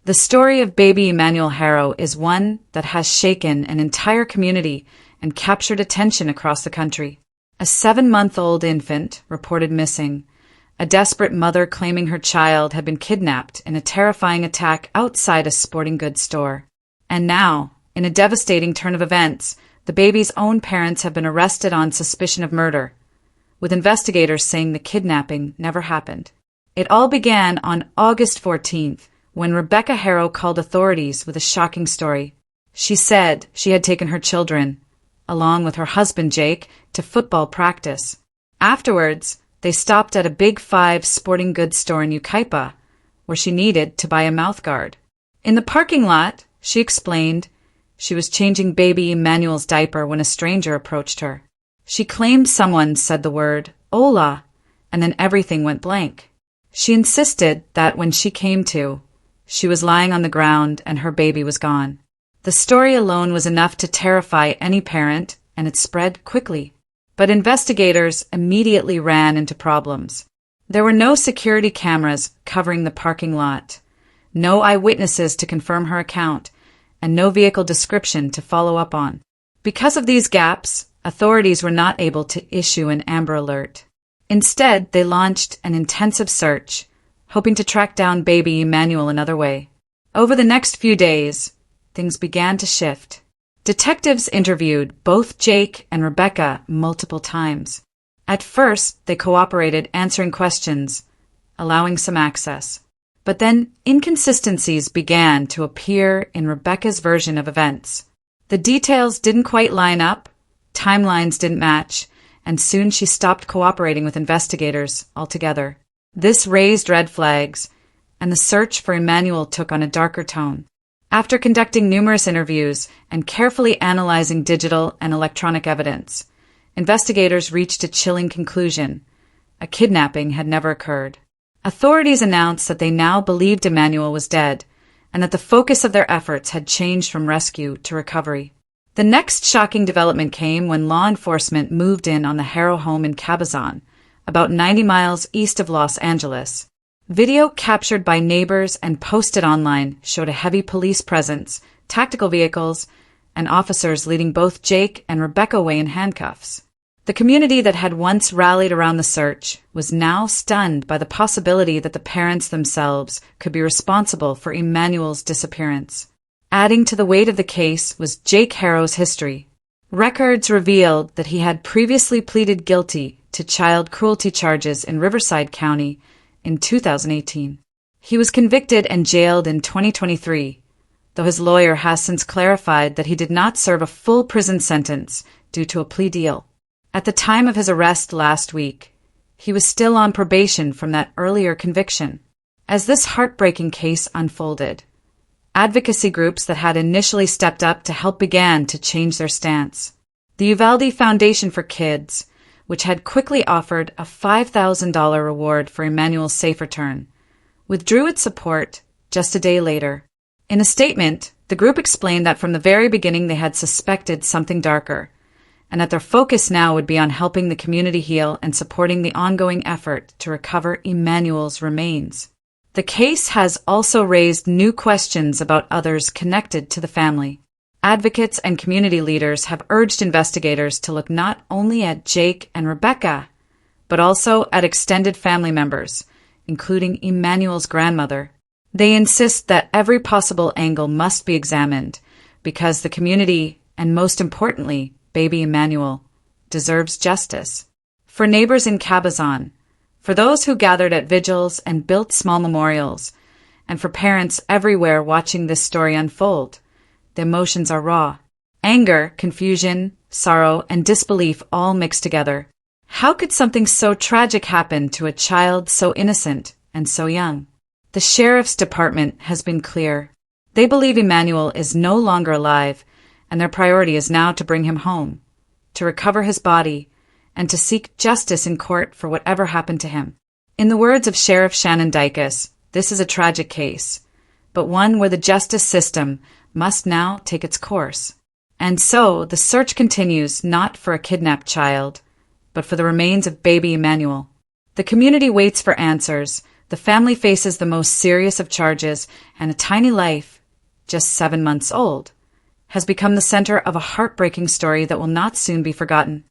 The story of baby Emmanuel Haro is one that has shaken an entire community and captured attention across the country. A 7-month-old infant reported missing, a desperate mother claiming her child had been kidnapped in a terrifying attack outside a sporting goods store. And now, in a devastating turn of events, the baby's own parents have been arrested on suspicion of murder, with investigators saying the kidnapping never happened. It all began on August 14th, when Rebecca Haro called authorities with a shocking story. She said she had taken her children, along with her husband Jake, to football practice. Afterwards, they stopped at a Big Five sporting goods store in Yucaipa, where she needed to buy a mouthguard. In the parking lot, she explained, she was changing baby Emmanuel's diaper when a stranger approached her. She claimed someone said the word, "Hola," and then everything went blank. She insisted that when she came to, she was lying on the ground and her baby was gone. The story alone was enough to terrify any parent, and it spread quickly. But investigators immediately ran into problems. There were no security cameras covering the parking lot, no eyewitnesses to confirm her account, and no vehicle description to follow up on. Because of these gaps, authorities were not able to issue an Amber Alert. Instead, they launched an intensive search, hoping to track down baby Emmanuel another way. Over the next few days, things began to shift. Detectives interviewed both Jake and Rebecca multiple times. At first, they cooperated, answering questions, allowing some access. But then inconsistencies began to appear in Rebecca's version of events. The details didn't quite line up, timelines didn't match, and soon she stopped cooperating with investigators altogether. This raised red flags, and the search for Emmanuel took on a darker tone. After conducting numerous interviews and carefully analyzing digital and electronic evidence, investigators reached a chilling conclusion: a kidnapping had never occurred. Authorities announced that they now believed Emmanuel was dead, and that the focus of their efforts had changed from rescue to recovery. The next shocking development came when law enforcement moved in on the Haro home in Cabazon, about 90 miles east of Los Angeles. Video captured by neighbors and posted online showed a heavy police presence, tactical vehicles, and officers leading both Jake and Rebecca away in handcuffs. The community that had once rallied around the search was now stunned by the possibility that the parents themselves could be responsible for Emmanuel's disappearance. Adding to the weight of the case was Jake Haro's history. Records revealed that he had previously pleaded guilty to child cruelty charges in Riverside County in 2018. He was convicted and jailed in 2023, though his lawyer has since clarified that he did not serve a full prison sentence due to a plea deal. At the time of his arrest last week, he was still on probation from that earlier conviction. As this heartbreaking case unfolded, advocacy groups that had initially stepped up to help began to change their stance. The Uvalde Foundation for Kids, which had quickly offered a $5,000 reward for Emmanuel's safe return, withdrew its support just a day later. In a statement, the group explained that from the very beginning they had suspected something darker, and that their focus now would be on helping the community heal and supporting the ongoing effort to recover Emmanuel's remains. The case has also raised new questions about others connected to the family. Advocates and community leaders have urged investigators to look not only at Jake and Rebecca, but also at extended family members, including Emmanuel's grandmother. They insist that every possible angle must be examined because the community, and most importantly, baby Emmanuel, deserves justice. For neighbors in Cabazon, for those who gathered at vigils and built small memorials, and for parents everywhere watching this story unfold, the emotions are raw. Anger, confusion, sorrow, and disbelief all mixed together. How could something so tragic happen to a child so innocent and so young? The sheriff's department has been clear. They believe Emmanuel is no longer alive, and their priority is now to bring him home, to recover his body, and to seek justice in court for whatever happened to him. In the words of Sheriff Shannon Dykes, this is a tragic case, but one where the justice system must now take its course. And so the search continues not for a kidnapped child, but for the remains of baby Emmanuel. The community waits for answers, The family faces the most serious of charges, and a tiny life, just 7 months old, has become the center of a heartbreaking story that will not soon be forgotten.